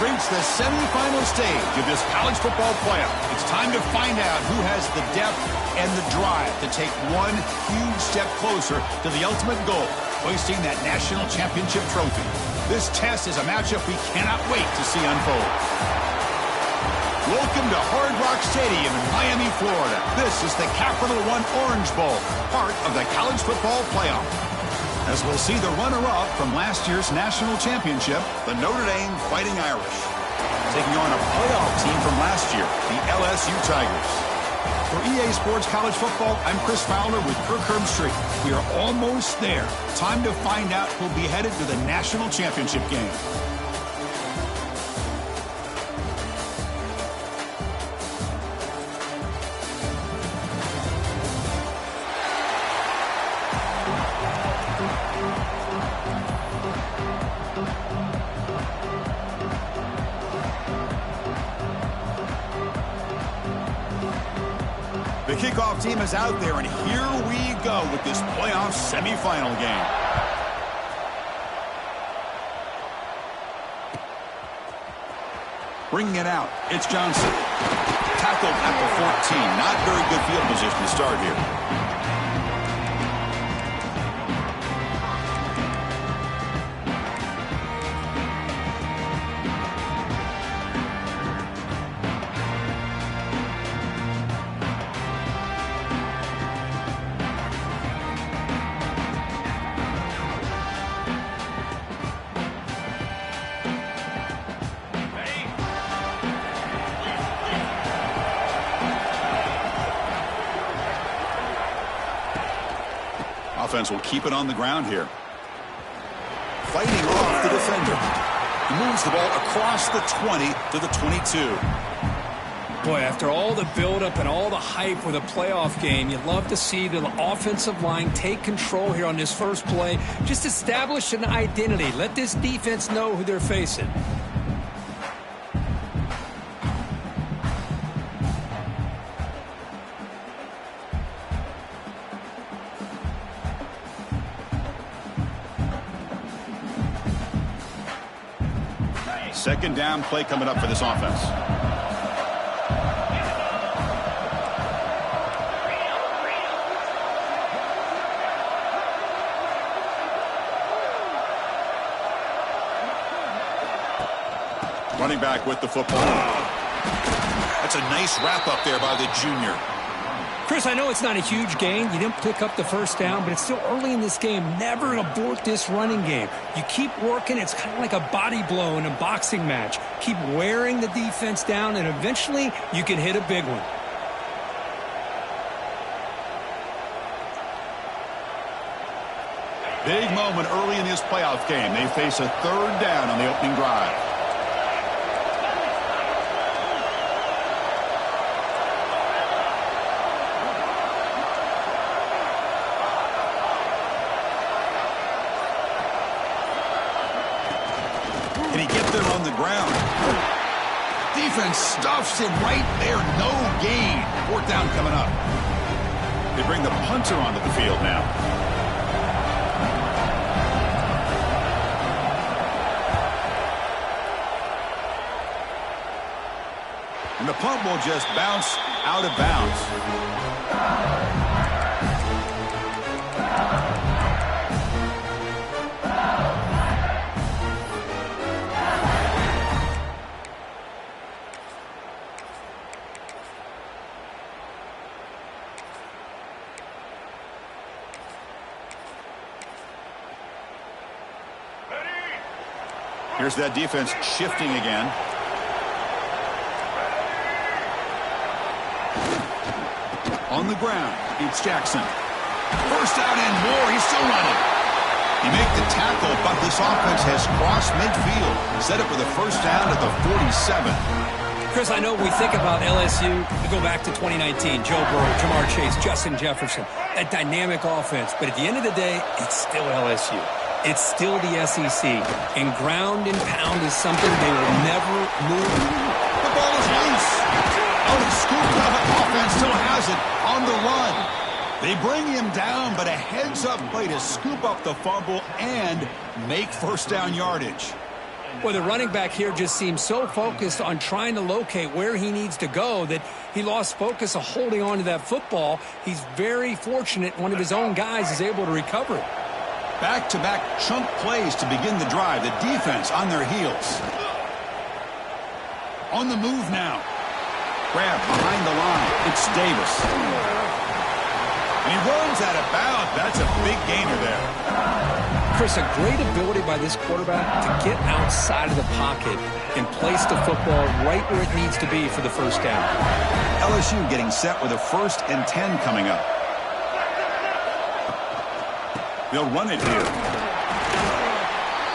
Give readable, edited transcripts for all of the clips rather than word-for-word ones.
We've reached the semifinal stage of this college football playoff. It's time to find out who has the depth and the drive to take one huge step closer to the ultimate goal, hoisting that national championship trophy. This test is a matchup we cannot wait to see unfold. Welcome to Hard Rock Stadium in Miami, Florida. This is the Capital One Orange Bowl, part of the college football playoff. As we'll see the runner-up from last year's national championship, the Notre Dame Fighting Irish, taking on a playoff team from last year, the LSU Tigers. For EA Sports College Football, I'm Chris Fowler with Kirk Herbstreit. We are almost there. Time to find out who'll be headed to the national championship game. The kickoff team is out there, and here we go with this playoff semifinal game. Bringing it out, it's Johnson. Tackled at the 14. Not very good field position to start here. Offense will keep it on the ground here. Fighting off the defender. He moves the ball across the 20 to the 22. Boy, after all the buildup and all the hype with a playoff game, you'd love to see the offensive line take control here on this first play. Just establish an identity. Let this defense know who they're facing. Second down play coming up for this offense. Running back with the football. That's a nice wrap up there by the junior. Chris, I know it's not a huge gain. You didn't pick up the first down, but it's still early in this game. Never abort this running game. You keep working. It's kind of like a body blow in a boxing match. Keep wearing the defense down, and eventually you can hit a big one. Big moment early in this playoff game. They face a third down on the opening drive. Can he get there on the ground? Defense stuffs him right there. No gain. Fourth down coming up. They bring the punter onto the field now. And the punt will just bounce out of bounds. Here's that defense shifting again. On the ground, it's Jackson. First down and more. He's still running. He made the tackle, but this offense has crossed midfield. Set up with a first down at the 47. Chris, I know we think about LSU. We go back to 2019. Joe Burrow, Jamar Chase, Justin Jefferson. A dynamic offense. But at the end of the day, it's still LSU. It's still the SEC. And ground and pound is something they will never move. The ball is loose. Oh, the scoop offense still has it on the run. They bring him down, but a heads-up play to scoop up the fumble and make first down yardage. Well, the running back here just seems so focused on trying to locate where he needs to go that he lost focus of holding on to that football. He's very fortunate one of his own guys is able to recover it. Back-to-back chunk plays to begin the drive. The defense on their heels. On the move now. Grab behind the line. It's Davis. And he runs out of bounds. That's a big gainer there. Chris, a great ability by this quarterback to get outside of the pocket and place the football right where it needs to be for the first down. LSU getting set with a 1st and 10 coming up. They'll run it here.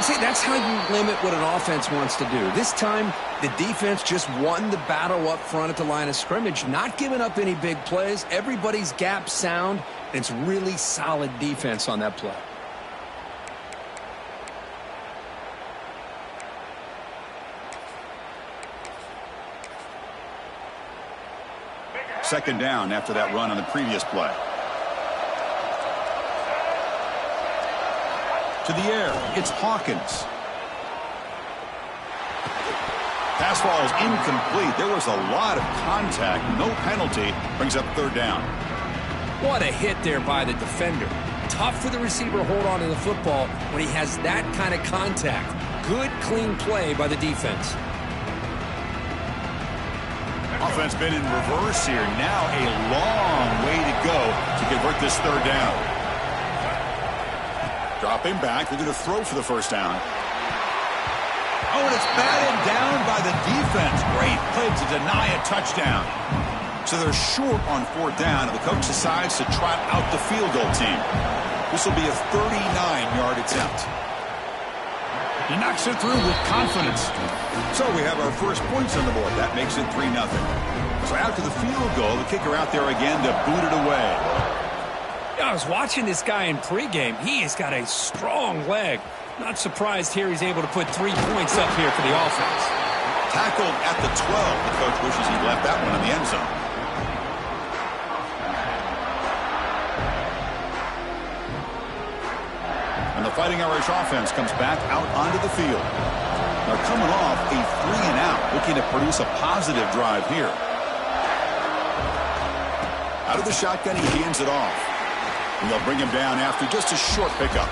See, that's how you limit what an offense wants to do. This time, the defense just won the battle up front at the line of scrimmage, not giving up any big plays. Everybody's gap sound, and it's really solid defense on that play. Second down after that run on the previous play. To the air, it's Hawkins. Pass ball is incomplete. There was a lot of contact. No penalty. Brings up 3rd down. What a hit there by the defender. Tough for the receiver to hold on to the football when he has that kind of contact. Good, clean play by the defense. Offense been in reverse here. Now a long way to go to convert this 3rd down. Dropping back. They're going to throw for the 1st down. Oh, and it's batted down by the defense. Great play to deny a touchdown. So they're short on 4th down, and the coach decides to trot out the field goal team. This will be a 39-yard attempt. He knocks it through with confidence. So we have our first points on the board. That makes it 3-0. So after the field goal, the kicker out there again to boot it away. I was watching this guy in pregame. He has got a strong leg. Not surprised here he's able to put 3 points up here for the offense. Tackled at the 12. The coach wishes he'd left that one in the end zone. And the Fighting Irish offense comes back out onto the field. Now coming off a 3-and-out, looking to produce a positive drive here. Out of the shotgun, he hands it off. And they'll bring him down after just a short pickup.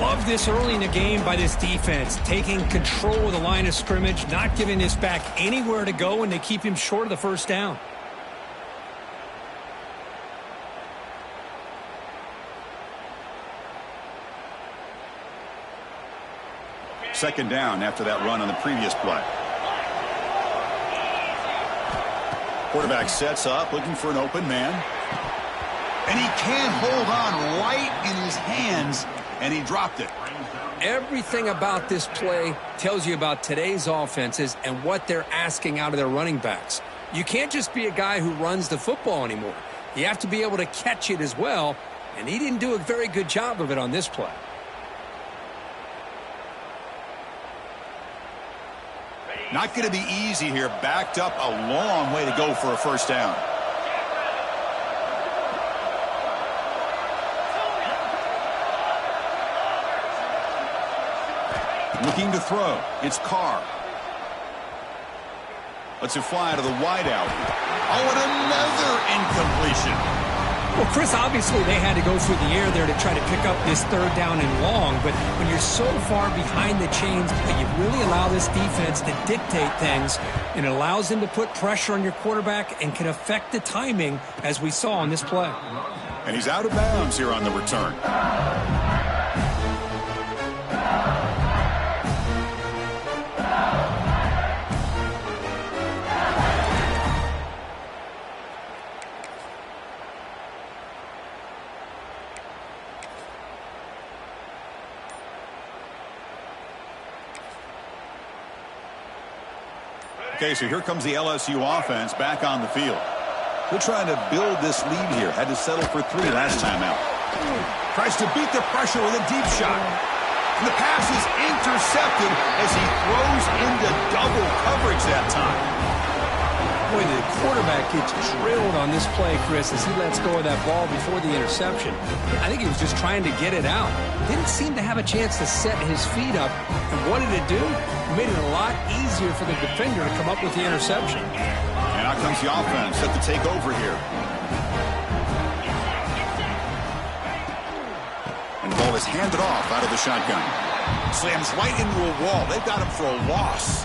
Love this early in the game by this defense, taking control of the line of scrimmage, not giving this back anywhere to go, and they keep him short of the 1st down. Second down after that run on the previous play. Quarterback sets up, looking for an open man. And he can't hold on right in his hands, and he dropped it. Everything about this play tells you about today's offenses and what they're asking out of their running backs. You can't just be a guy who runs the football anymore. You have to be able to catch it as well, and he didn't do a very good job of it on this play. Not going to be easy here. Backed up a long way to go for a 1st down. Looking to throw. It's Carr. Lets it fly to the wideout. Oh, and another incompletion. Well, Chris, obviously they had to go through the air there to try to pick up this 3rd down and long, but when you're so far behind the chains, you really allow this defense to dictate things, and it allows them to put pressure on your quarterback and can affect the timing, as we saw on this play. And he's out of bounds here on the return. Okay, so here comes the LSU offense back on the field. They're trying to build this lead here. Had to settle for 3 last time out. Tries to beat the pressure with a deep shot. And the pass is intercepted as he throws into double coverage that time. Boy, the quarterback gets drilled on this play, Chris, as he lets go of that ball before the interception. I think he was just trying to get it out. Didn't seem to have a chance to set his feet up. And what did it do? It made it a lot easier for the defender to come up with the interception. And out comes the offense set to take over here. And the ball is handed off out of the shotgun. Slams right into a wall. They've got him for a loss.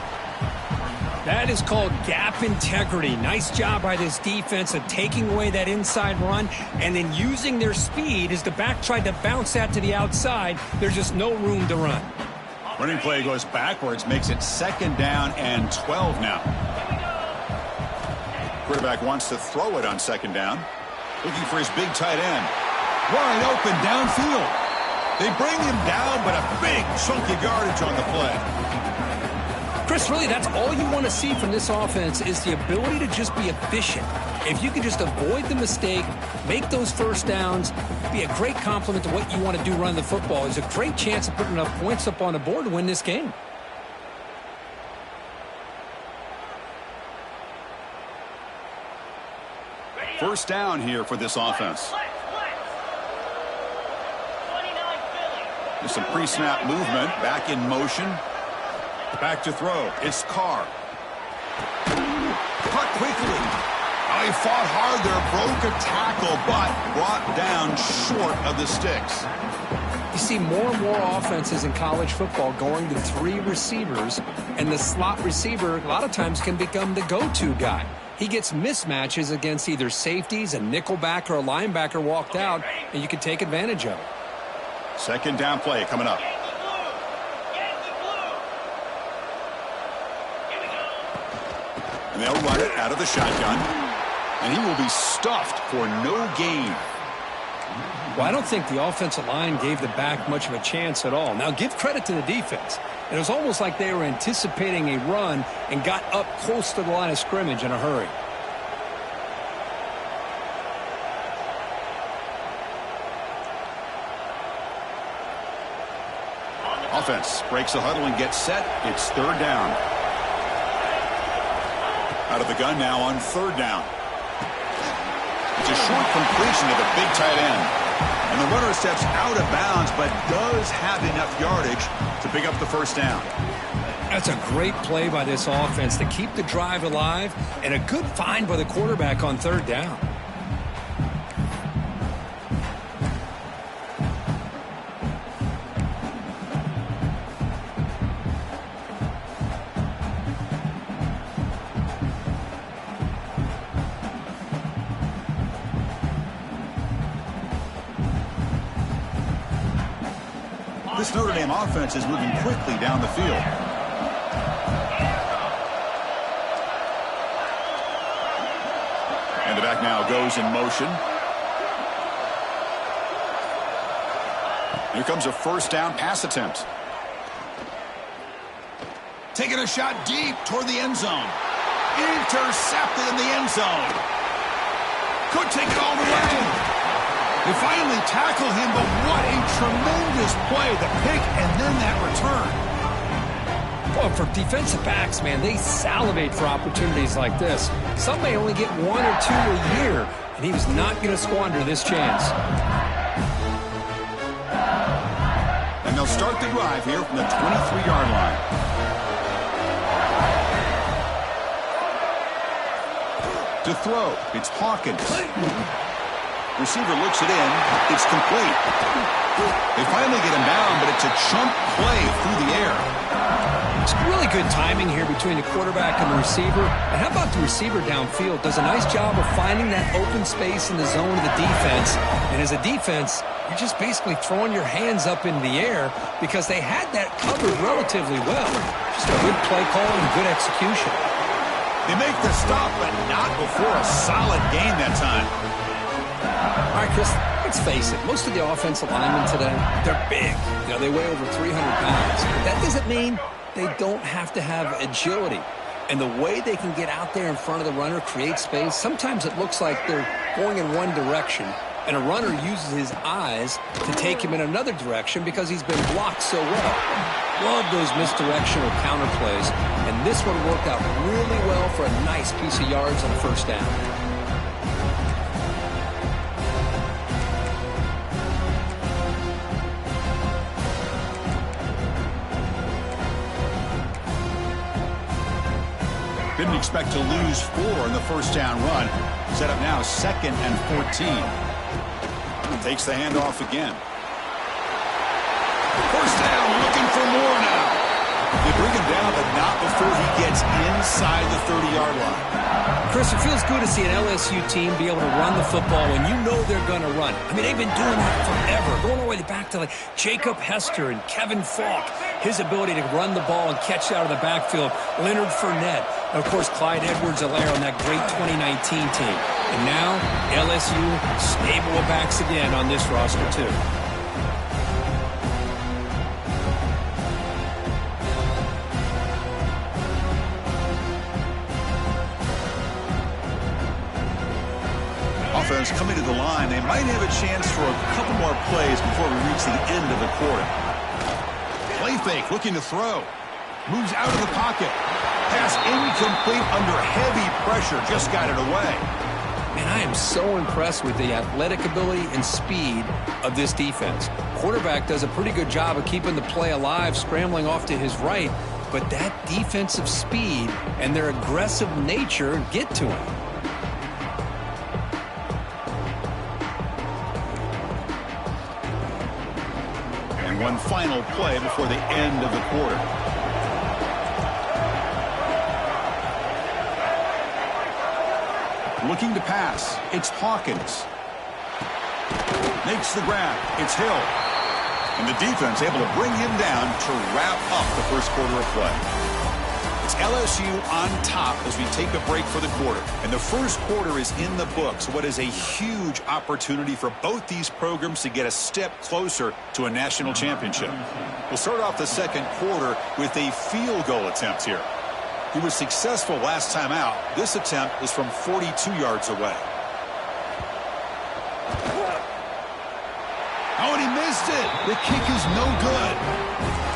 That is called gap integrity. Nice job by this defense of taking away that inside run and then using their speed as the back tried to bounce that to the outside. There's just no room to run. Running play goes backwards, makes it 2nd down and 12 now. Quarterback wants to throw it on 2nd down. Looking for his big tight end. Wide open downfield. They bring him down, but a big chunky yardage on the play. Chris, really, that's all you want to see from this offense is the ability to just be efficient. If you can just avoid the mistake, make those first downs, be a great compliment to what you want to do running the football. There's a great chance of putting enough points up on the board to win this game. First down here for this offense. There's some pre-snap movement, back in motion. Back to throw. It's Carr. Cut quickly. Oh, he fought hard there, broke a tackle, but brought down short of the sticks. You see more and more offenses in college football going to 3 receivers, and the slot receiver a lot of times can become the go-to guy. He gets mismatches against either safeties, a nickelback, or a linebacker walked out, and you can take advantage of it. 2nd down play coming up. And they'll run it out of the shotgun. And he will be stuffed for no gain. Well, I don't think the offensive line gave the back much of a chance at all. Now, give credit to the defense. It was almost like they were anticipating a run and got up close to the line of scrimmage in a hurry. Offense breaks the huddle and gets set. It's 3rd down. Out of the gun now on 3rd down. It's a short completion to the big tight end. And the runner steps out of bounds, but does have enough yardage to pick up the first down. That's a great play by this offense to keep the drive alive, and a good find by the quarterback on 3rd down. This Notre Dame offense is moving quickly down the field. And the back now goes in motion. Here comes a 1st down pass attempt. Taking a shot deep toward the end zone. Intercepted in the end zone. Could take it all the way. They finally tackle him, but what a tremendous play. The pick and then that return. Well, for defensive backs, man, they salivate for opportunities like this. Some may only get 1 or 2 a year, and he was not going to squander this chance. And they'll start the drive here from the 23-yard line. To throw, it's Hawkins. Receiver looks it in. It's complete. They finally get him down, but it's a chunk play through the air. It's really good timing here between the quarterback and the receiver. And how about the receiver downfield? Does a nice job of finding that open space in the zone of the defense. And as a defense, you're just basically throwing your hands up in the air because they had that covered relatively well. Just a good play call and good execution. They make the stop, but not before a solid gain that time. All right, Chris, let's face it. Most of the offensive linemen today, they're big. You know, they weigh over 300 pounds. But that doesn't mean they don't have to have agility. And the way they can get out there in front of the runner, create space, sometimes it looks like they're going in one direction, And a runner uses his eyes to take him in another direction because he's been blocked so well. Love those misdirectional counter plays. And this one worked out really well for a nice piece of yards on first down. Didn't expect to lose 4 in the first down run. Set up now 2nd and 14. Takes the handoff again. First down, looking for more now. They bring him down, but not before he gets inside the 30-yard line. Chris, it feels good to see an LSU team be able to run the football when you know they're going to run. I mean, they've been doing that forever, going all the way back to like Jacob Hester and Kevin Falk. His ability to run the ball and catch out of the backfield. Leonard Fournette. And, of course, Clyde Edwards-Helaire on that great 2019 team. And now, LSU stable of backs again on this roster, too. Offense coming to the line. They might have a chance for a couple more plays before we reach the end of the quarter. Play fake, looking to throw. Moves out of the pocket. Pass incomplete under heavy pressure. Just got it away. Man, I am so impressed with the athletic ability and speed of this defense. Quarterback does a pretty good job of keeping the play alive, scrambling off to his right. But that defensive speed and their aggressive nature get to him. And one final play before the end of the quarter. Looking to pass. It's Hawkins. Makes the grab. It's Hill. And the defense able to bring him down to wrap up the first quarter of play. It's LSU on top as we take a break for the quarter. And the first quarter is in the books. What is a huge opportunity for both these programs to get a step closer to a national championship. We'll start off the second quarter with a field goal attempt here. He was successful last time out. This attempt is from 42 yards away. Oh, and he missed it. The kick is no good.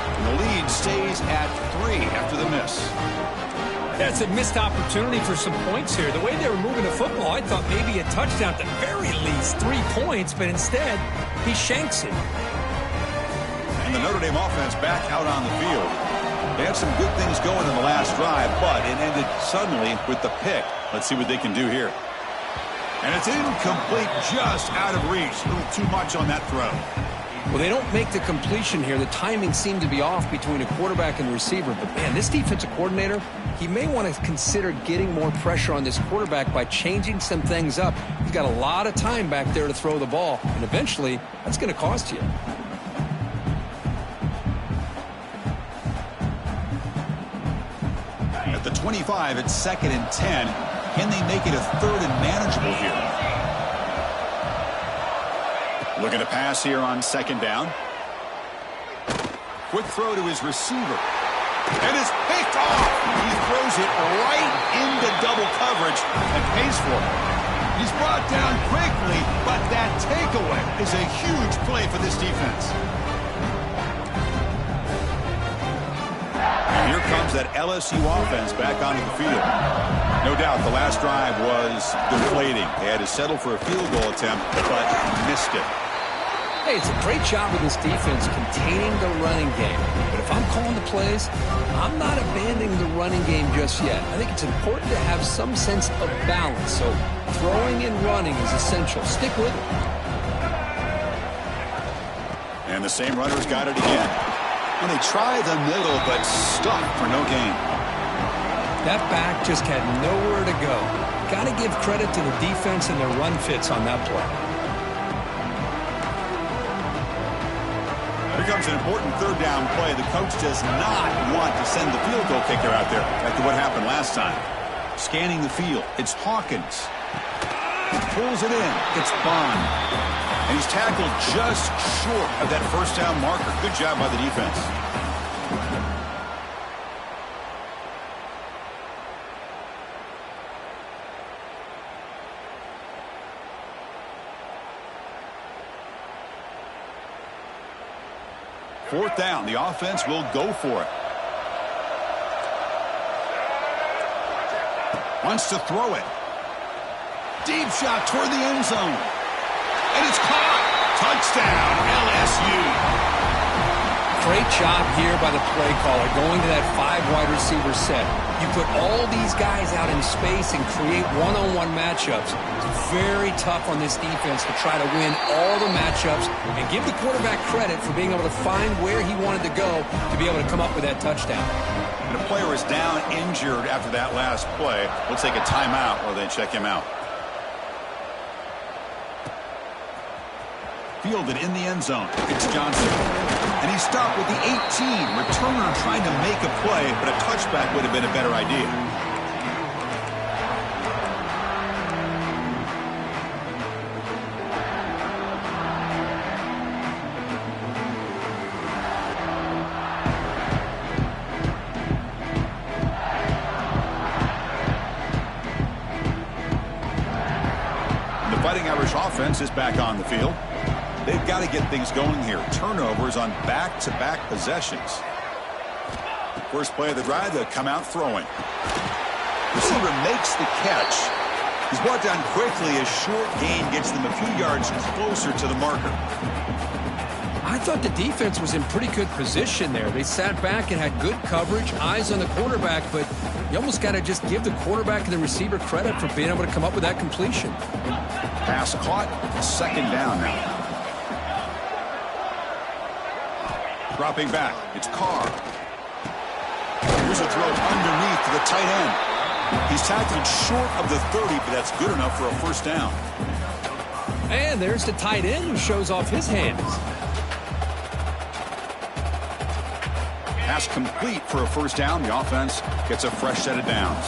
And the lead stays at 3 after the miss. That's a missed opportunity for some points here. The way they were moving the football, I thought maybe a touchdown at the very least, 3 points, but instead, he shanks it. And the Notre Dame offense back out on the field. They had some good things going in the last drive, but it ended suddenly with the pick. Let's see what they can do here. And it's incomplete, just out of reach. A little too much on that throw. Well, they don't make the completion here. The timing seemed to be off between a quarterback and receiver. But, man, this defensive coordinator, he may want to consider getting more pressure on this quarterback by changing some things up. He's got a lot of time back there to throw the ball, and eventually that's going to cost you. At the 25, it's 2nd and 10. Can they make it a 3rd and manageable here? Looking to pass here on 2nd down. Quick throw to his receiver. And it's picked off. He throws it right into double coverage and pays for it. He's brought down quickly, but that takeaway is a huge play for this defense. And here comes that LSU offense back onto the field. No doubt the last drive was deflating. They had to settle for a field goal attempt, but missed it. Hey, it's a great job with this defense containing the running game. But if I'm calling the plays, I'm not abandoning the running game just yet. I think it's important to have some sense of balance. So throwing and running is essential. Stick with it. And the same runner's got it again. And they try the middle, but stuck for no gain. That back just had nowhere to go. Got to give credit to the defense and their run fits on that play. Here comes an important 3rd down play. The coach does not want to send the field goal kicker out there after what happened last time. Scanning the field, it's Hawkins. Pulls it in, it's Bond. And he's tackled just short of that first down marker. Good job by the defense. 4th down. The offense will go for it. Wants to throw it. Deep shot toward the end zone. And it's caught. Touchdown, LSU. Great job here by the play caller going to that 5 wide receiver set. You put all these guys out in space and create one-on-one matchups. It's very tough on this defense to try to win all the matchups and give the quarterback credit for being able to find where he wanted to go to be able to come up with that touchdown. And a player is down injured after that last play. We'll take a timeout while they check him out. Fielded in the end zone. It's Johnson. And he stopped with the 18. Returner trying to make a play, but a touchback would have been a better idea. The Fighting Irish offense is back on the field. They've got to get things going here. Turnovers on back-to-back possessions. First play of the drive, they'll come out throwing. Receiver makes the catch. He's brought down quickly. A short gain gets them a few yards closer to the marker. I thought the defense was in pretty good position there. They sat back and had good coverage, eyes on the quarterback, but you almost got to just give the quarterback and the receiver credit for being able to come up with that completion. Pass caught, 2nd down now. Dropping back, it's Carr. Here's a throw underneath to the tight end. He's tackled short of the 30, but that's good enough for a 1st down. And there's the tight end who shows off his hands. Pass complete for a 1st down. The offense gets a fresh set of downs.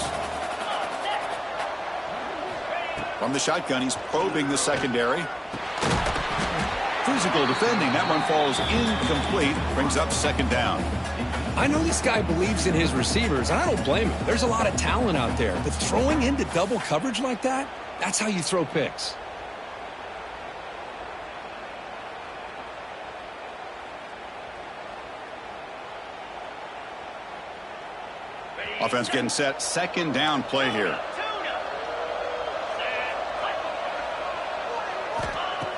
From the shotgun, he's probing the secondary. Physical defending. That one falls incomplete. Brings up 2nd down. I know this guy believes in his receivers, and I don't blame him. There's a lot of talent out there. But throwing into double coverage like that, that's how you throw picks. Offense getting set. 2nd down play here.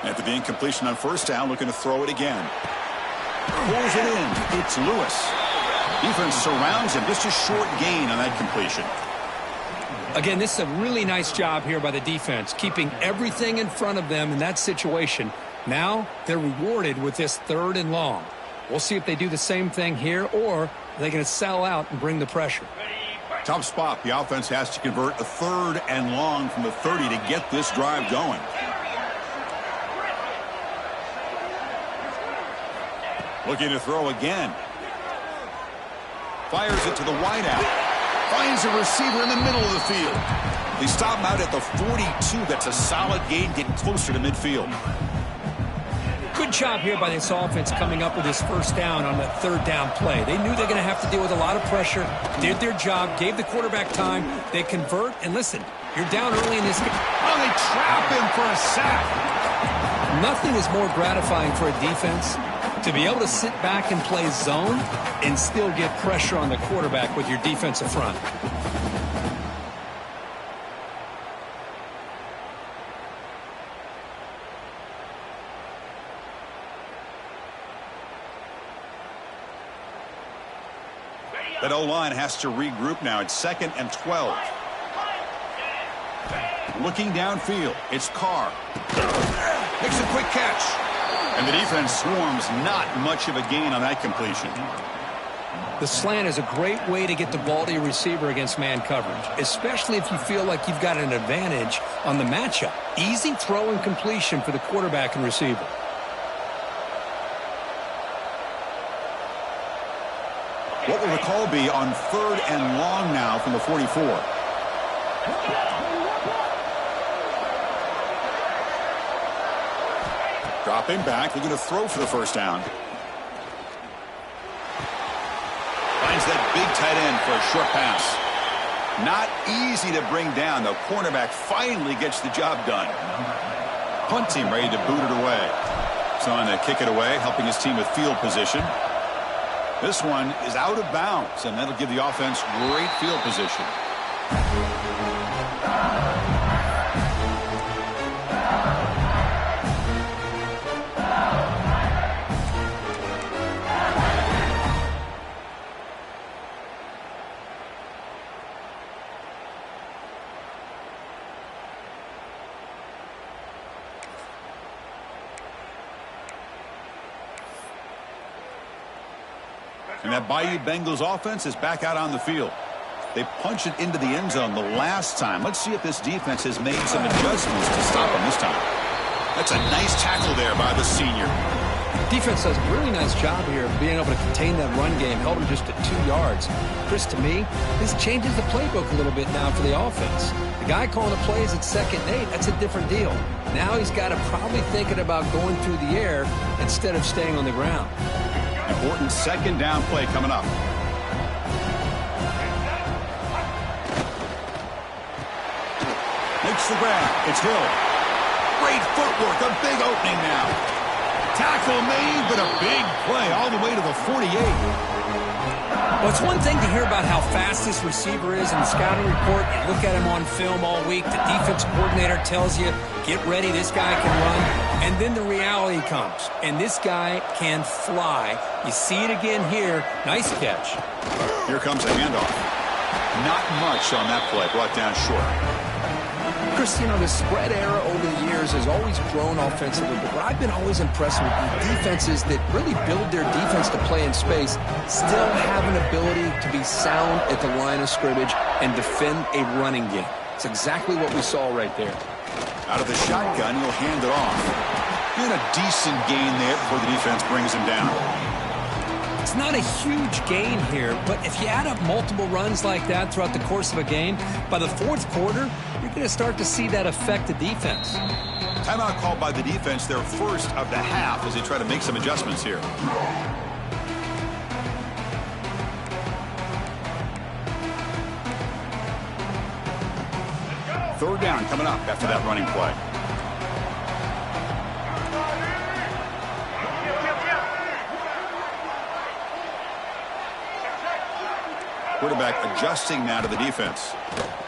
After the incompletion on 1st down, looking to throw it again. Pulls it in. It's Lewis. Defense surrounds him. Just a short gain on that completion. Again, this is a really nice job here by the defense, keeping everything in front of them in that situation. Now they're rewarded with this 3rd and long. We'll see if they do the same thing here, or are they going to sell out and bring the pressure. Tough spot. The offense has to convert a 3rd and long from the 30 to get this drive going. Looking to throw again. Fires it to the wideout. Finds a receiver in the middle of the field. They stop him out at the 42. That's a solid gain, getting closer to midfield. Good job here by this offense coming up with this 1st down on the 3rd down play. They knew they're going to have to deal with a lot of pressure, did their job, gave the quarterback time. They convert, and listen, you're down early in this game. Oh, they trap him for a sack. Nothing is more gratifying for a defense to be able to sit back and play zone and still get pressure on the quarterback with your defensive front. That O-line has to regroup now. It's 2nd and 12. Looking downfield, it's Carr. Makes a quick catch. And the defense swarms. Not much of a gain on that completion. The slant is a great way to get the ball to your receiver against man coverage, especially if you feel like you've got an advantage on the matchup. Easy throw and completion for the quarterback and receiver. What will the call be on 3rd and long now from the 44? Dropping back, looking to throw for the 1st down. Finds that big tight end for a short pass. Not easy to bring down. The cornerback finally gets the job done. Punt team ready to boot it away. So on to kick it away, helping his team with field position. This one is out of bounds, and that'll give the offense great field position. And that Bayou Bengals offense is back out on the field. They punched it into the end zone the last time. Let's see if this defense has made some adjustments to stop them this time. That's a nice tackle there by the senior. Defense does a really nice job here of being able to contain that run game, held him just at 2 yards. Chris, to me, this changes the playbook a little bit now for the offense. The guy calling the plays at 2nd and 8, that's a different deal. Now he's got to probably thinking about going through the air instead of staying on the ground. Important 2nd down play coming up. Makes the grab. It's Hill. Great footwork. A big opening now. Tackle made, but a big play all the way to the 48. Well, it's one thing to hear about how fast this receiver is in the scouting report. You look at him on film all week. The defense coordinator tells you, get ready, this guy can run. And then the reality comes, and this guy can fly. You see it again here. Nice catch. Here comes a handoff. Not much on that play. Brought down short. Chris, you know, the spread era over the years has always grown offensively, but what I've been always impressed with is defenses that really build their defense to play in space still have an ability to be sound at the line of scrimmage and defend a running game. It's exactly what we saw right there. Out of the shotgun, he'll hand it off. Doing a decent gain there before the defense brings him down. It's not a huge gain here, but if you add up multiple runs like that throughout the course of a game, by the 4th quarter, you're going to start to see that affect the defense. Timeout called by the defense, their first of the half, as they try to make some adjustments here. Third down coming up after that running play. Quarterback adjusting now to the defense.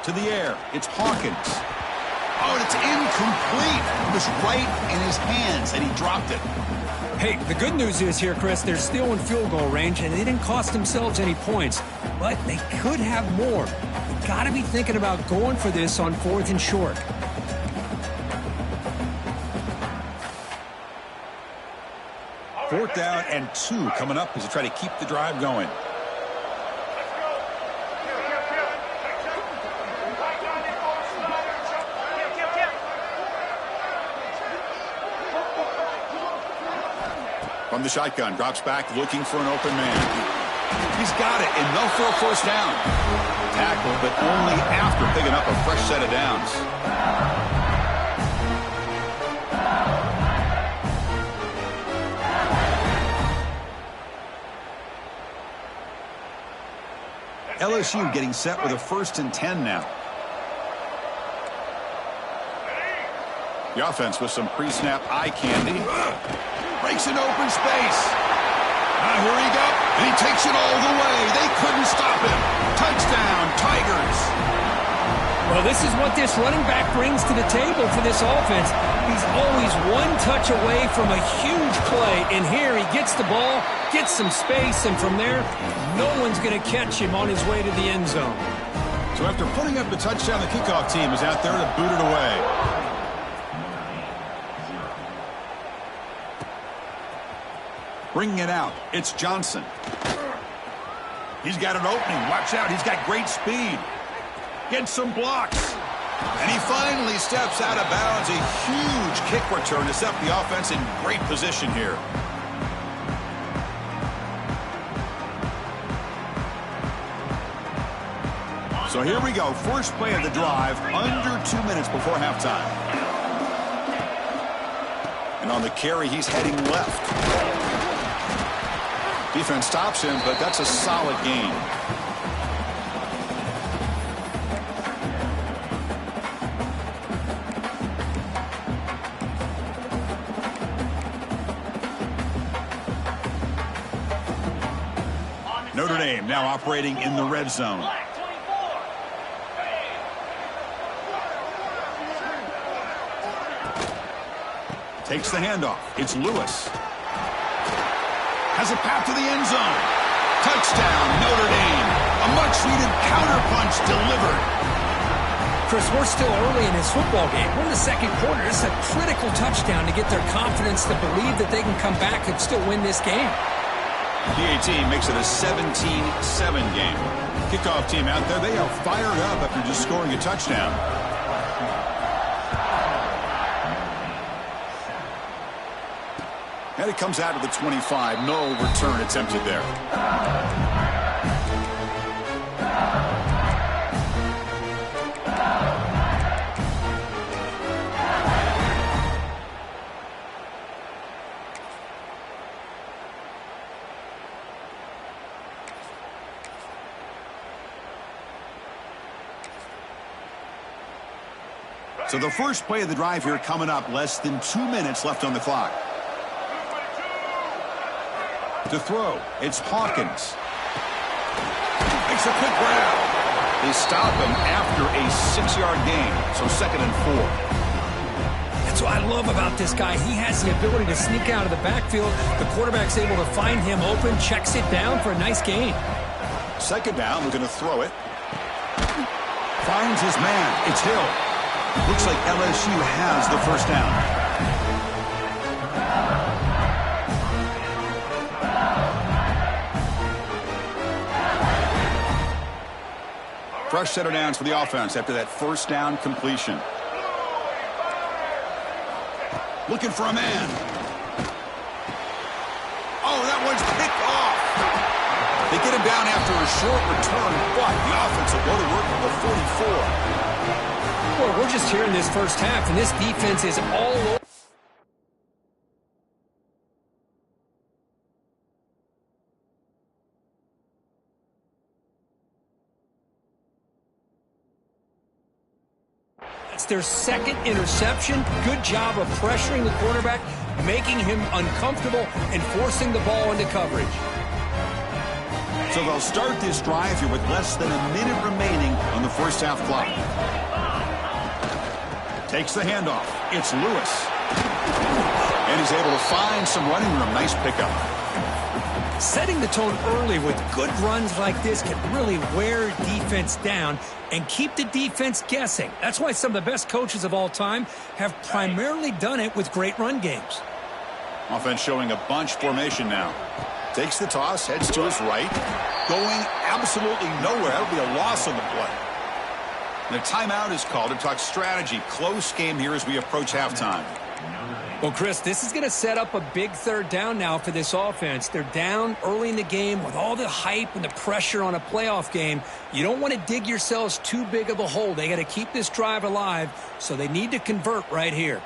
To the air. It's Hawkins. Oh, and it's incomplete. It was right in his hands, and he dropped it. Hey, the good news is here, Chris, they're still in field goal range, and they didn't cost themselves any points. But they could have more. You got to be thinking about going for this on 4th and short. Fourth down and 2 coming up as they try to keep the drive going. From the shotgun, drops back, looking for an open man. He's got it, enough for a first down. Tackle, but only after picking up a fresh set of downs. LSU getting set with a 1st and 10 now. The offense with some pre-snap eye candy. Breaks an open space. Now here he goes, and he takes it all the way. They couldn't stop him. Touchdown, Tigers. Well, this is what this running back brings to the table for this offense. He's always one touch away from a huge play, and here he gets the ball, gets some space, and from there, no one's going to catch him on his way to the end zone. So after putting up the touchdown, the kickoff team is out there to boot it away. Bringing it out, it's Johnson. He's got an opening. Watch out, he's got great speed. Gets some blocks. And he finally steps out of bounds. A huge kick return to set the offense in great position here. So here we go. First play of the drive, under 2 minutes before halftime. And on the carry, he's heading left. Defense stops him, but that's a solid gain. flame, now operating in the red zone. Takes the handoff. It's Lewis. Has a path to the end zone. Touchdown, Notre Dame. A much-needed counterpunch delivered. Chris, we're still early in this football game. We're in the second quarter. This is a critical touchdown to get their confidence to believe that they can come back and still win this game. Kttn makes it a 17-7 game. Kickoff team out there, they are fired up after just scoring a touchdown. And it comes out of the 25. No return attempted there. So the first play of the drive here coming up, less than 2 minutes left on the clock. To throw, it's Hawkins. Makes a quick grab. They stop him after a 6-yard gain, so 2nd and 4. That's what I love about this guy. He has the ability to sneak out of the backfield. The quarterback's able to find him open, checks it down for a nice gain. 2nd down, we're going to throw it. Finds his man. It's Hill. Looks like LSU has the first down. Fresh set of downs for the offense after that first down completion. Looking for a man. Oh, that one's picked off. They get him down after a short return, but the offense will go to work at the 44. Well, we're just here in this first half, and this defense is all over. It's their 2nd interception. Good job of pressuring the quarterback, making him uncomfortable, and forcing the ball into coverage. So they'll start this drive here with less than a minute remaining on the first half clock. Takes the handoff. It's Lewis. And he's able to find some running room. Nice pickup. Setting the tone early with good runs like this can really wear defense down and keep the defense guessing. That's why some of the best coaches of all time have primarily done it with great run games. Offense showing a bunch formation now. Takes the toss, heads to his right. Going absolutely nowhere. That'll be a loss on the play. And a timeout is called to talk strategy. Close game here as we approach halftime. Well, Chris, this is going to set up a big 3rd down now for this offense. They're down early in the game with all the hype and the pressure on a playoff game. You don't want to dig yourselves too big of a hole. They got to keep this drive alive, so they need to convert right here.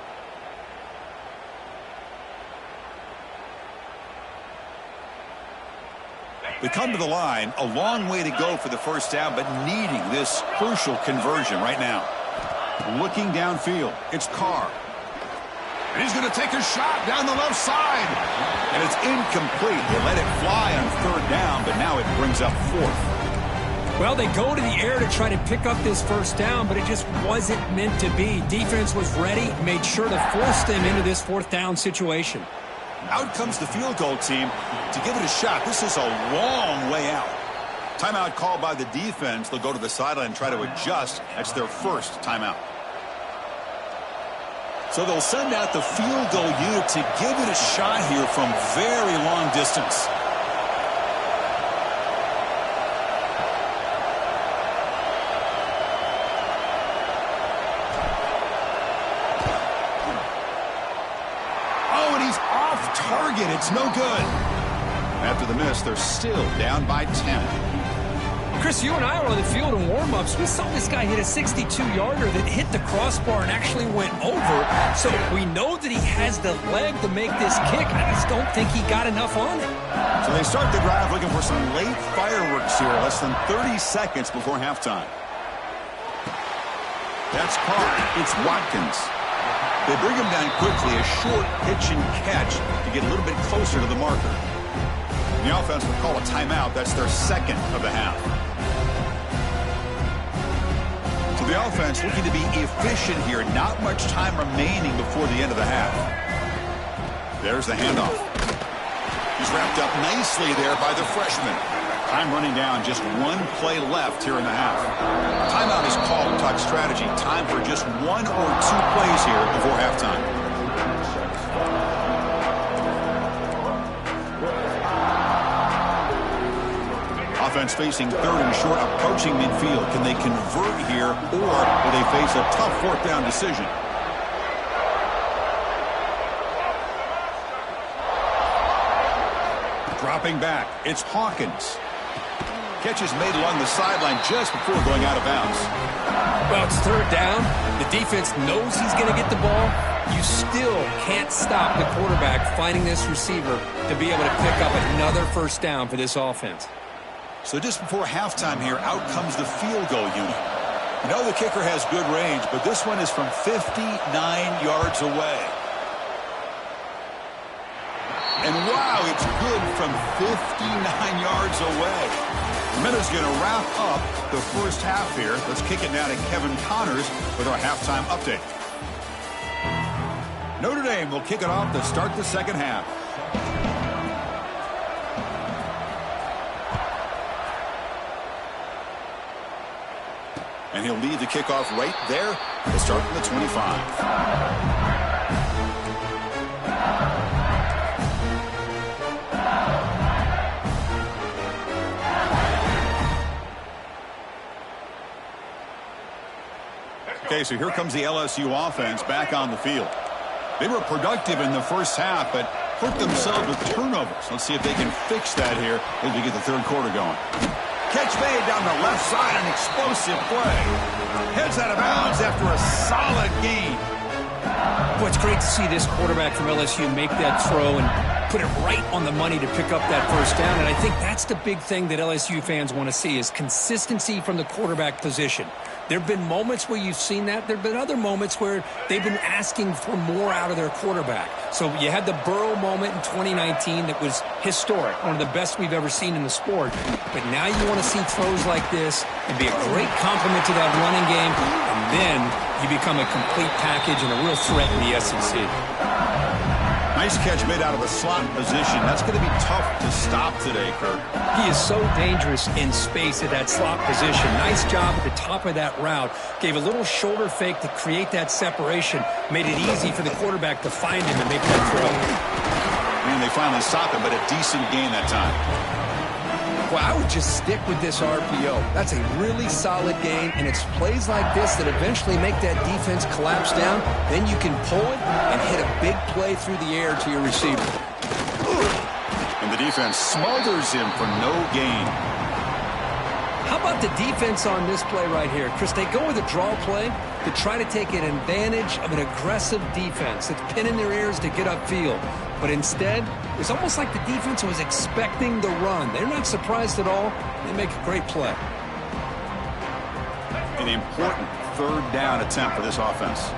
They come to the line, a long way to go for the first down, but needing this crucial conversion right now. Looking downfield, it's Carr. And he's going to take a shot down the left side. And it's incomplete. They let it fly on 3rd down, but now it brings up 4th. Well, they go to the air to try to pick up this first down, but it just wasn't meant to be. Defense was ready, made sure to force them into this 4th down situation. Out comes the field goal team to give it a shot. This is a long way out. Timeout called by the defense. They'll go to the sideline and try to adjust. That's their first timeout. So they'll send out the field goal unit to give it a shot here from very long distance. Oh, and he's off target. It's no good. After the miss, they're still down by 10. Chris, you and I were on the field in warm-ups. We saw this guy hit a 62-yarder that hit the crossbar and actually went over. So we know that he has the leg to make this kick. I just don't think he got enough on it. So they start the drive looking for some late fireworks here, less than 30 seconds before halftime. That's Carr. It's Watkins. They bring him down quickly, a short pitch and catch to get a little bit closer to the marker. The offense will call a timeout. That's their second of the half. So the offense looking to be efficient here. Not much time remaining before the end of the half. There's the handoff. He's wrapped up nicely there by the freshman. Time running down, just one play left here in the half. Timeout is called. Talk strategy. Time for just one or two plays here before halftime. Offense facing third and short, approaching midfield. Can they convert here, or will they face a tough fourth down decision? Dropping back, it's Hawkins. Catch is made along the sideline just before going out of bounds. Well, it's third down. The defense knows he's going to get the ball. You still can't stop the quarterback finding this receiver to be able to pick up another first down for this offense. So just before halftime here, out comes the field goal unit. You know the kicker has good range, but this one is from 59 yards away. And wow, it's good from 59 yards away. Minuta's going to wrap up the first half here. Let's kick it now to Kevin Connors with our halftime update. Notre Dame will kick it off to start the second half. And he'll lead the kickoff right there. He'll start from the 25. Okay, so here comes the LSU offense back on the field. They were productive in the first half, but hurt themselves with turnovers. Let's see if they can fix that here as we get the third quarter going. Catch made down the left side, an explosive play. Heads out of bounds after a solid gain. Boy, it's great to see this quarterback from LSU make that throw and put it right on the money to pick up that first down. And I think that's the big thing that LSU fans want to see is consistency from the quarterback position. There have been moments where you've seen that. There have been other moments where they've been asking for more out of their quarterback. So you had the Burrow moment in 2019 that was historic, one of the best we've ever seen in the sport. But now you want to see throws like this and be a great complement to that running game, and then you become a complete package and a real threat in the SEC. Nice catch made out of a slot position. That's going to be tough to stop today, Kirk. He is so dangerous in space at that slot position. Nice job at the top of that route. Gave a little shoulder fake to create that separation. Made it easy for the quarterback to find him and make that throw. Man, they finally stopped him, but a decent gain that time. Well, I would just stick with this RPO. That's a really solid gain, and it's plays like this that eventually make that defense collapse down. Then you can pull it and hit a big play through the air to your receiver. And the defense smothers him for no gain. How about the defense on this play right here? Chris, they go with a draw play to try to take an advantage of an aggressive defense that's pinning their ears to get upfield. But instead, it's almost like the defense was expecting the run. They're not surprised at all. They make a great play. An important third down attempt for this offense.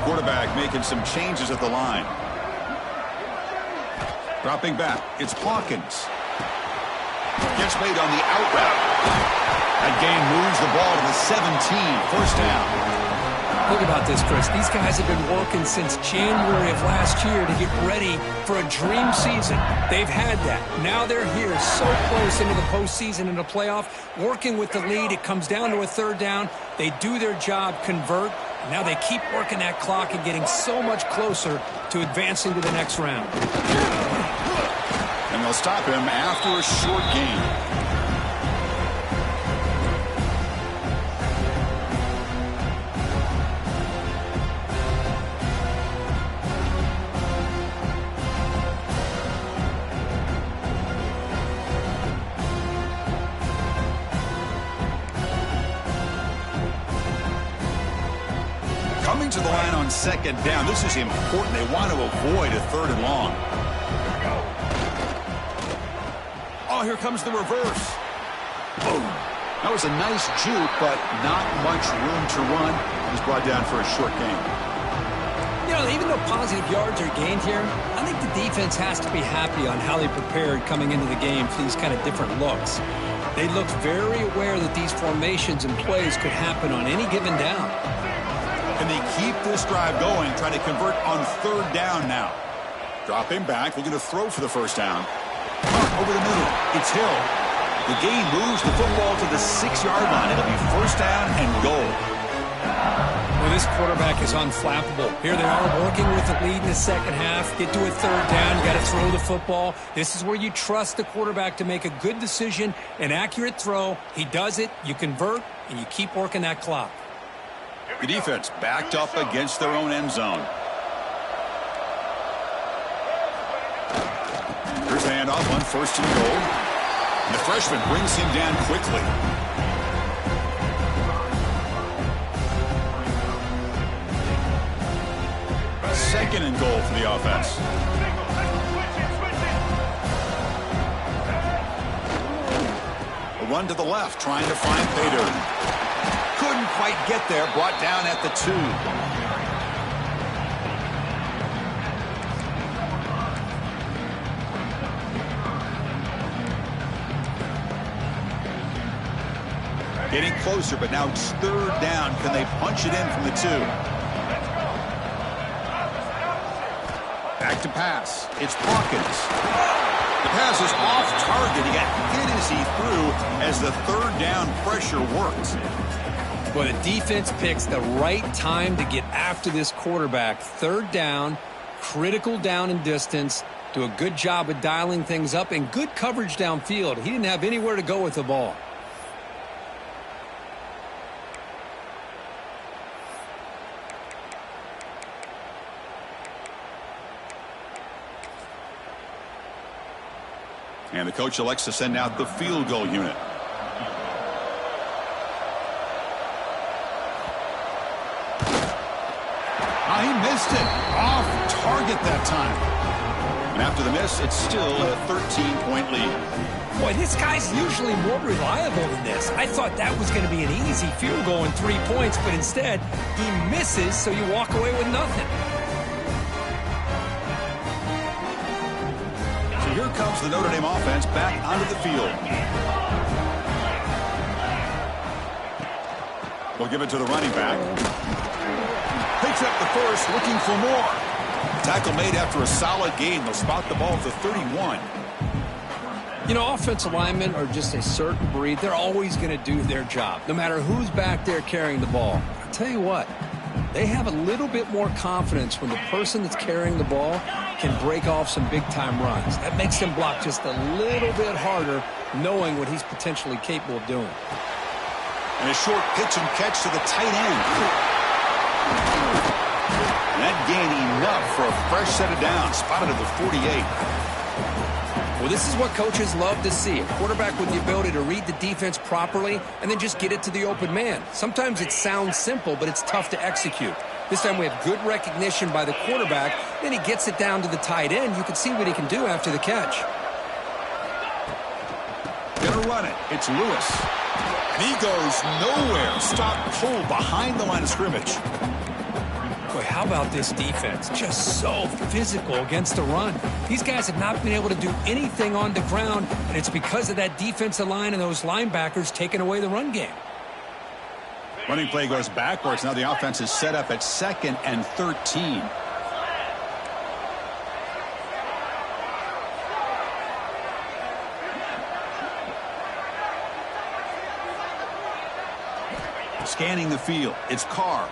Quarterback making some changes at the line. Dropping back, it's Hawkins. Gets made on the out route. That gain moves the ball to the 17, first down. Think about this, Chris. These guys have been working since January of last year to get ready for a dream season. They've had that. Now they're here so close into the postseason and the playoff. Working with the lead, it comes down to a third down. They do their job, convert. And now they keep working that clock and getting so much closer to advancing to the next round. And they'll stop him after a short gain. Coming to the line on second down. This is important. They want to avoid a third and long. Oh, here comes the reverse. Boom. That was a nice juke, but not much room to run. He's brought down for a short gain. You know, Well, even though positive yards are gained here, I think the defense has to be happy on how they prepared coming into the game for these kind of different looks. They looked very aware that these formations and plays could happen on any given down. Can they keep this drive going, trying to convert on third down now? Dropping back, looking to throw for the first down. Over the middle, it's Hill. The gain moves the football to the 6-yard line. It'll be first down and goal. Well, this quarterback is unflappable. Here they are working with the lead in the second half. Get to a third down. You got to throw the football. This is where you trust the quarterback to make a good decision, an accurate throw. He does it. You convert, and you keep working that clock. The defense backed up against their own end zone. Here's the handoff on first and goal. And the freshman brings him down quickly. Second and goal for the offense. A run to the left, trying to find Kttn. Couldn't quite get there, brought down at the 2. Getting closer, but now it's third down. Can they punch it in from the 2? Back to pass. It's Hawkins. The pass is off target. He got hit as he threw as the third down pressure worked. Well, the defense picks the right time to get after this quarterback. Third down, critical down and distance. Do a good job of dialing things up and good coverage downfield. He didn't have anywhere to go with the ball. And the coach elects to send out the field goal unit. He missed it. Off target that time. And after the miss, it's still a 13-point lead. Boy, this guy's usually more reliable than this. I thought that was going to be an easy field goal and 3 points, but instead, he misses, so you walk away with nothing. Here comes the Notre Dame offense back onto the field. We'll give it to the running back. Picks up the first, looking for more. Tackle made after a solid gain. They'll spot the ball at the 31. You know, offensive linemen are just a certain breed. They're always going to do their job, no matter who's back there carrying the ball. I'll tell you what, they have a little bit more confidence when the person that's carrying the ball can break off some big-time runs. That makes them block just a little bit harder, knowing what he's potentially capable of doing. And a short pitch and catch to the tight end. And that gain enough for a fresh set of downs, spotted at the 48. Well, this is what coaches love to see. A quarterback with the ability to read the defense properly and then just get it to the open man. Sometimes it sounds simple, but it's tough to execute. This time we have good recognition by the quarterback. Then he gets it down to the tight end. You can see what he can do after the catch. Gonna run it. It's Lewis. And he goes nowhere. Stop pull behind the line of scrimmage. Boy, how about this defense? Just so physical against the run. These guys have not been able to do anything on the ground, and it's because of that defensive line and those linebackers taking away the run game. Running play goes backwards. Now the offense is set up at 2nd and 13. Scanning the field. It's Carr.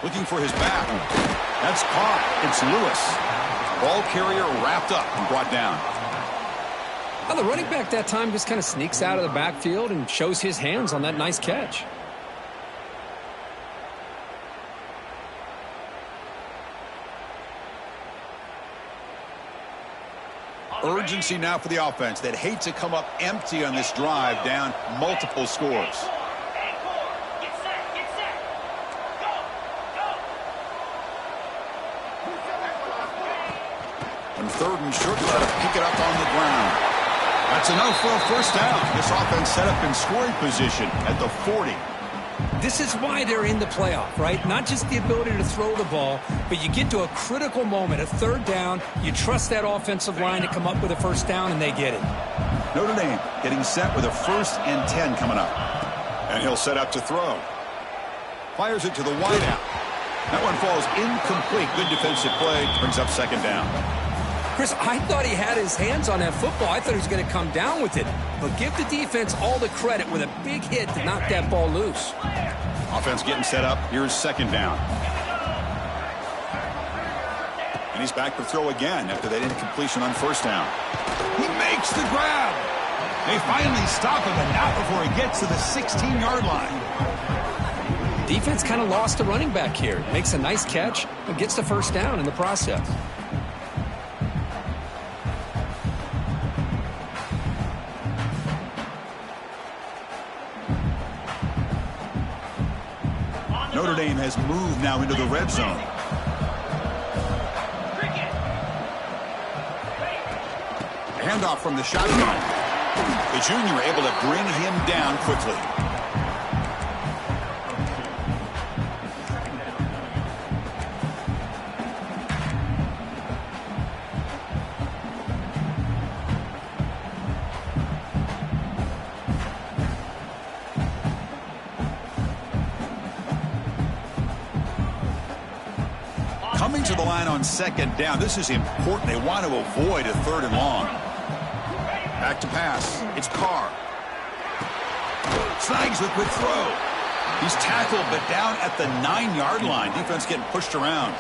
Looking for his back. That's caught. It's Lewis. Ball carrier wrapped up and brought down. Well, the running back that time just kind of sneaks out of the backfield and shows his hands on that nice catch. Urgency now for the offense that hates to come up empty on this drive, down multiple scores. And 3rd and short, got to pick it up on the ground. That's enough for a first down. This offense set up in scoring position at the 40. This is why they're in the playoff, right? Not just the ability to throw the ball, but you get to a critical moment, a third down, you trust that offensive line to come up with a first down, and they get it. Notre Dame getting set with a 1st and 10 coming up. And he'll set up to throw. Fires it to the wideout. That one falls incomplete. Good defensive play. Brings up 2nd down. Chris, I thought he had his hands on that football. I thought he was going to come down with it. But give the defense all the credit with a big hit to knock that ball loose. Offense getting set up. Here's 2nd down. And he's back to throw again after that incompletion on 1st down. He makes the grab. They finally stop him, and not before he gets to the 16-yard line. Defense kind of lost the running back here. Makes a nice catch and gets the 1st down in the process. Notre Dame has moved now into the red zone. Handoff from the shotgun. The junior able to bring him down quickly. Coming to the line on 2nd down. This is important. They want to avoid a 3rd and long. Back to pass. It's Carr. Snags the quick throw. He's tackled, but down at the 9-yard line. Defense getting pushed around.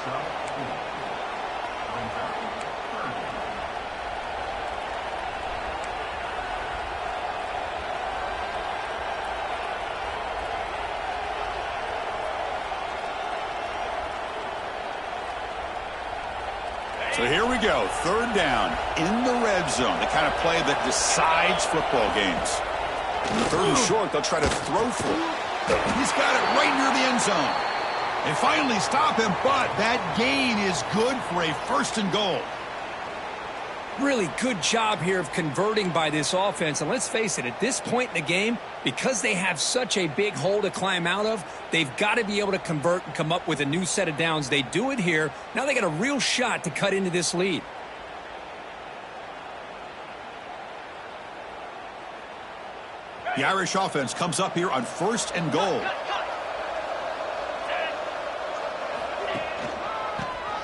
So here we go, 3rd down in the red zone, the kind of play that decides football games. In the 3rd and short, they'll try to throw for it. He's got it right near the end zone. They finally stop him, but that gain is good for a 1st and goal. Really good job here of converting by this offense. And let's face it, at this point in the game, because they have such a big hole to climb out of, they've got to be able to convert and come up with a new set of downs. They do it here. Now they got a real shot to cut into this lead. The Irish offense comes up here on 1st and goal.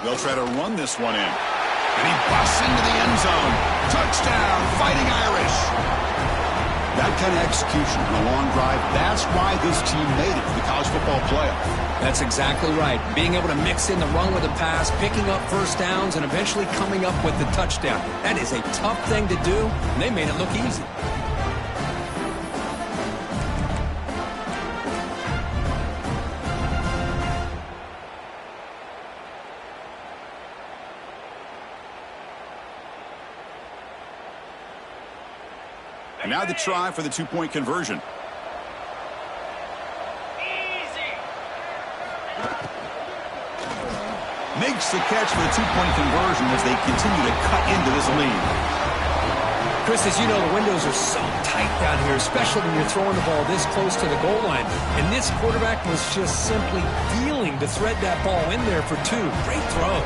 They'll try to run this one in. And he busts into the end zone. Touchdown, Fighting Irish. That kind of execution on a long drive, that's why this team made it to the college football playoff. That's exactly right. Being able to mix in the run with the pass, picking up 1st downs, and eventually coming up with the touchdown. That is a tough thing to do, and they made it look easy. And now the try for the 2-point conversion. Makes the catch for the 2-point conversion as they continue to cut into this lead. Chris, as you know, the windows are so tight down here, especially when you're throwing the ball this close to the goal line. And this quarterback was just simply dealing to thread that ball in there for 2. Great throw.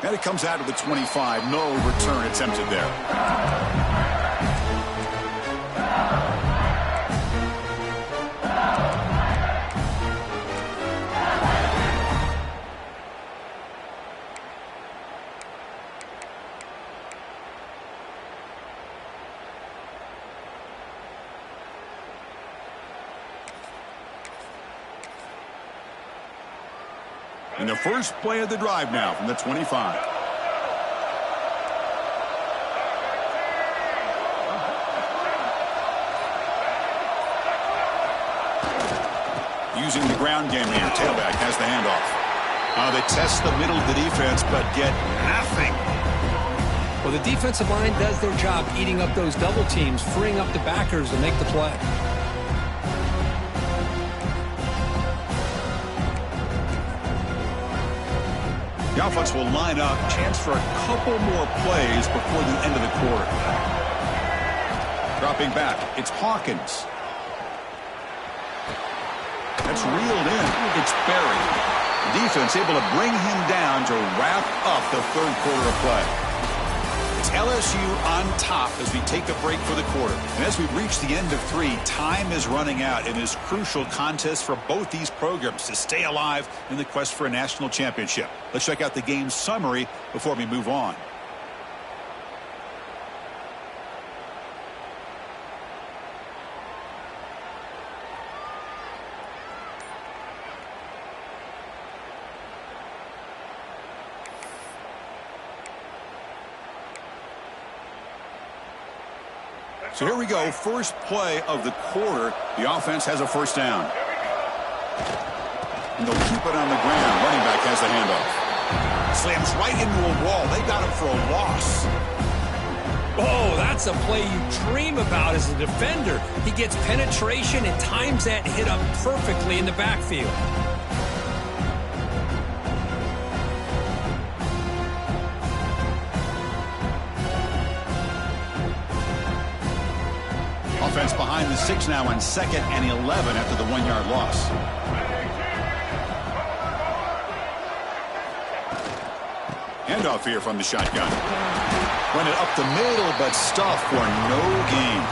And it comes out of the 25. No return attempted there. And the first play of the drive now from the 25. Using the ground game here. Tailback has the handoff. They test the middle of the defense, but get nothing. Well, the defensive line does their job eating up those double teams, freeing up the backers to make the play. The offense will line up. Chance for a couple more plays before the end of the quarter. Dropping back, it's Hawkins. That's reeled in. It's buried. The defense able to bring him down to wrap up the third quarter of play. It's LSU on top as we take a break for the quarter. And as we reach the end of 3, time is running out in this crucial contest for both these programs to stay alive in the quest for a national championship. Let's check out the game summary before we move on. So here we go, first play of the quarter. The offense has a first down. And they'll keep it on the ground. Running back has the handoff. Slams right into a wall. They got him for a loss. Oh, that's a play you dream about as a defender. He gets penetration and times that hit up perfectly in the backfield. Offense behind the 6 now on 2nd and 11 after the 1-yard loss. Handoff here from the shotgun. Run it up the middle, but stuffed for no gain.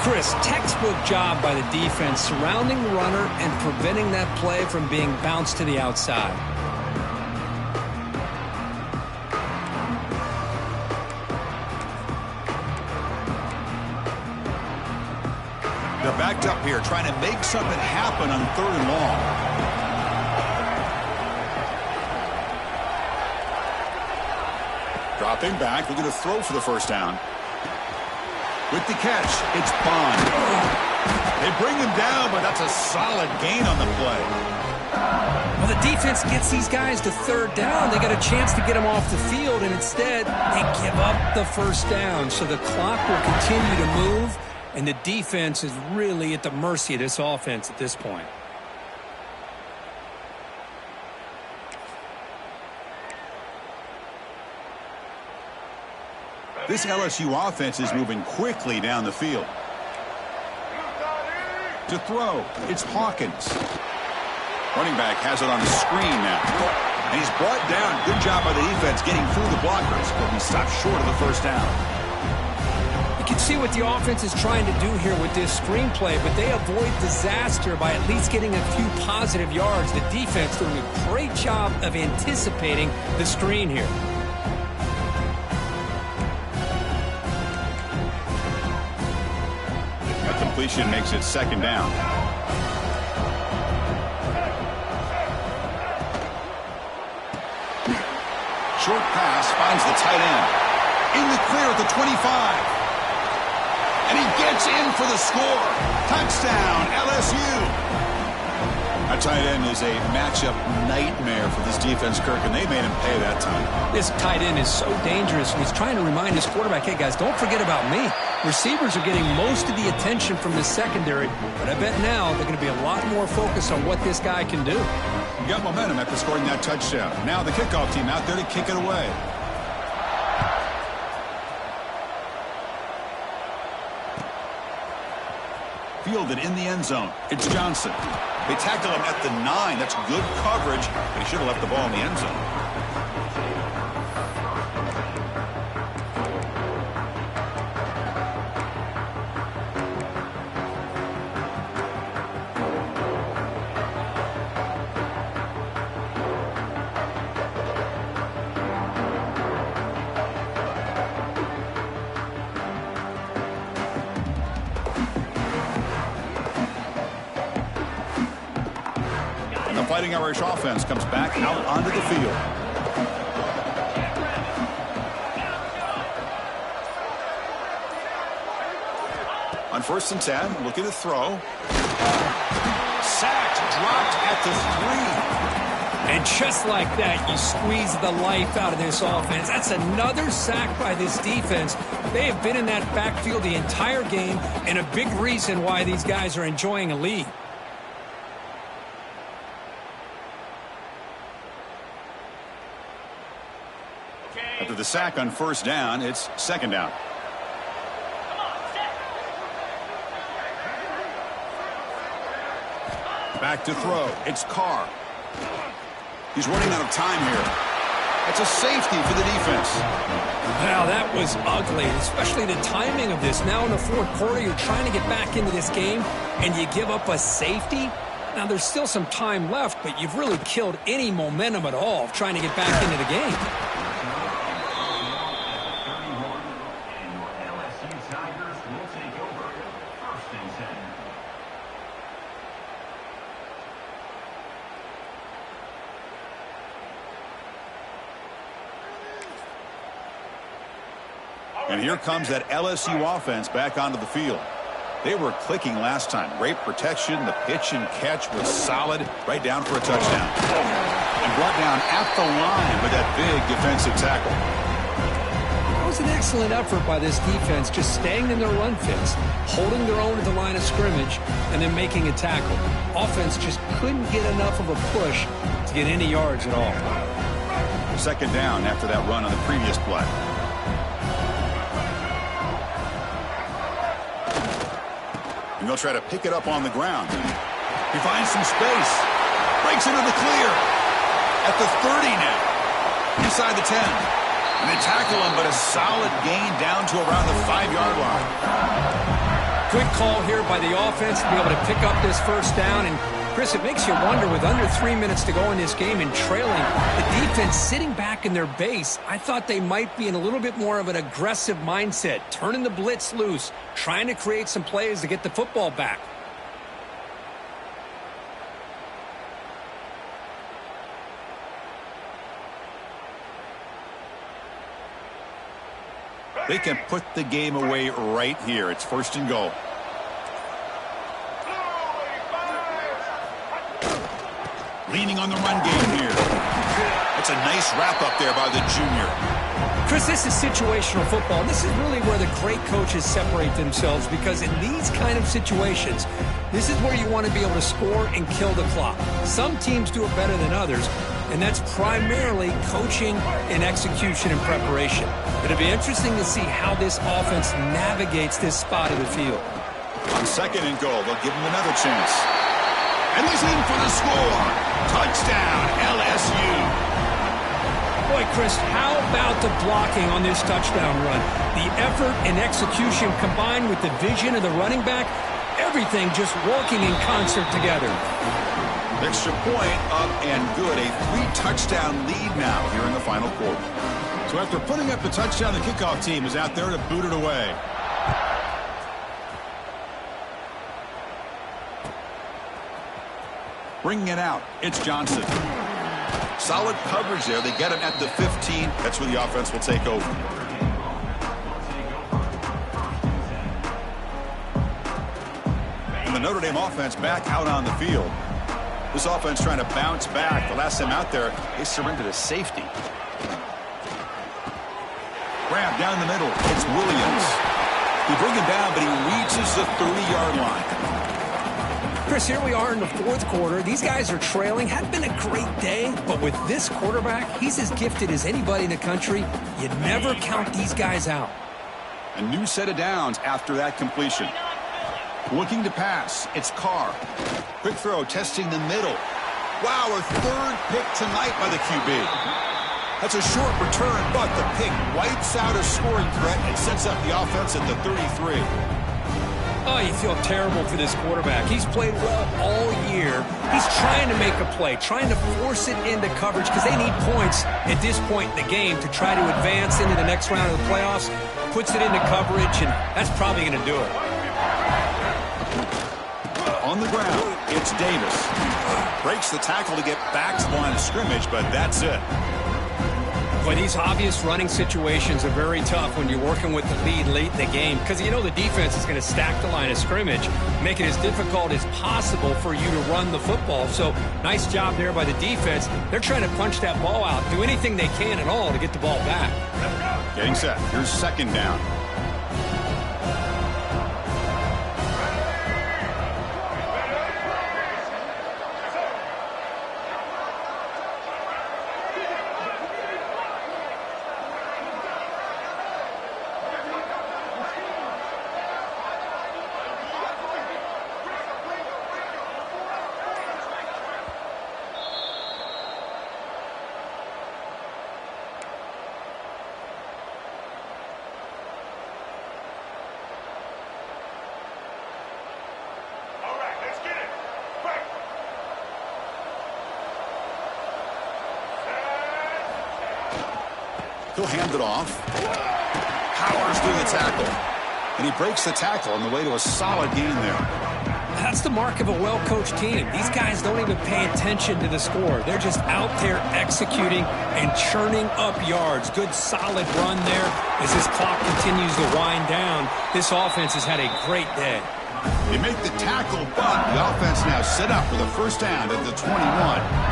Chris, textbook job by the defense surrounding the runner and preventing that play from being bounced to the outside. They're backed up here, trying to make something happen on 3rd and long. Dropping back, looking to throw for the first down. With the catch, it's Bond. They bring him down, but that's a solid gain on the play. Well, the defense gets these guys to 3rd down. They got a chance to get them off the field, and instead they give up the first down. So the clock will continue to move. And the defense is really at the mercy of this offense at this point. This LSU offense is moving quickly down the field. To throw, it's Hawkins. Running back has it on the screen now. And he's brought down. Good job by the defense getting through the blockers, but he stopped short of the first down. You can see what the offense is trying to do here with this screenplay, but they avoid disaster by at least getting a few positive yards. The defense doing a great job of anticipating the screen here. That completion makes it 2nd down. Short pass finds the tight end. In the clear at the 25. And he gets in for the score. Touchdown, LSU. A tight end is a matchup nightmare for this defense, Kirk, and they made him pay that time. This tight end is so dangerous. He's trying to remind his quarterback, hey, guys, don't forget about me. Receivers are getting most of the attention from the secondary, but I bet now they're going to be a lot more focused on what this guy can do. You got momentum after scoring that touchdown. Now the kickoff team out there to kick it away. Fielded in the end zone. It's Johnson. They tackle him at the 9. That's good coverage, but he should have left the ball in the end zone. Fighting Irish offense comes back out onto the field. On 1st and 10, looking to throw. Sacked, dropped at the 3. And just like that, you squeeze the life out of this offense. That's another sack by this defense. They have been in that backfield the entire game, and a big reason why these guys are enjoying a lead. the sack on first down, it's second down. Back to throw. It's Carr. He's running out of time here. It's a safety for the defense. Wow, that was ugly, especially the timing of this. Now in the fourth quarter, you're trying to get back into this game, and you give up a safety? Now, there's still some time left, but you've really killed any momentum at all of trying to get back into the game. And here comes that LSU offense back onto the field. They were clicking last time. Great protection. The pitch and catch was solid. Right down for a touchdown. And brought down at the line with that big defensive tackle. That was an excellent effort by this defense, just staying in their run fits, holding their own at the line of scrimmage, and then making a tackle. Offense just couldn't get enough of a push to get any yards at all. Second down after that run on the previous play. And they'll try to pick it up on the ground. He finds some space. Breaks into the clear. At the 30 now. Inside the 10. And they tackle him, but a solid gain down to around the 5-yard line. Good call here by the offense to be able to pick up this first down. And, Chris, it makes you wonder, with under 3 minutes to go in this game and trailing, the defense sitting back in their base, I thought they might be in a little bit more of an aggressive mindset, turning the blitz loose, trying to create some plays to get the football back. They can put the game away right here. It's first and goal. Leaning on the run game here. It's a nice wrap-up there by the junior. Chris, this is situational football. This is really where the great coaches separate themselves, because in these kind of situations, this is where you want to be able to score and kill the clock. Some teams do it better than others, and that's primarily coaching and execution and preparation. It'll be interesting to see how this offense navigates this spot of the field. On second and goal, they'll give him another chance. And he's in for the score. Touchdown, LSU. Boy, Chris, how about the blocking on this touchdown run? The effort and execution combined with the vision of the running back, everything just working in concert together. Extra point up and good. A 3-touchdown lead now here in the final quarter. So after putting up the touchdown, the kickoff team is out there to boot it away. Bringing it out, it's Johnson. Solid coverage there. They get him at the 15. That's where the offense will take over. And the Notre Dame offense back out on the field. This offense trying to bounce back. The last time out there, they surrendered a safety. Grab down the middle. It's Williams. They bring him down, but he reaches the 30-yard line. Chris, here we are in the fourth quarter. These guys are trailing. Hadn't been a great day, but with this quarterback, he's as gifted as anybody in the country. You never count these guys out. A new set of downs after that completion. Looking to pass. It's Carr. Quick throw, testing the middle. Wow, a third pick tonight by the QB. That's a short return, but the pick wipes out a scoring threat and sets up the offense at the 33. Oh, you feel terrible for this quarterback. He's played well all year. He's trying to make a play, trying to force it into coverage because they need points at this point in the game to try to advance into the next round of the playoffs. Puts it into coverage, and that's probably going to do it. On the ground, it's Davis. Breaks the tackle to get back to the line of scrimmage, but that's it. Boy, these obvious running situations are very tough when you're working with the lead late in the game because you know the defense is going to stack the line of scrimmage, make it as difficult as possible for you to run the football. So nice job there by the defense. They're trying to punch that ball out, do anything they can at all to get the ball back. Getting set. Here's second down. He'll hand it off. Powers through the tackle. And he breaks the tackle on the way to a solid gain there. That's the mark of a well-coached team. These guys don't even pay attention to the score. They're just out there executing and churning up yards. Good, solid run there. As this clock continues to wind down, this offense has had a great day. They make the tackle, but the offense now set up for the first down at the 21.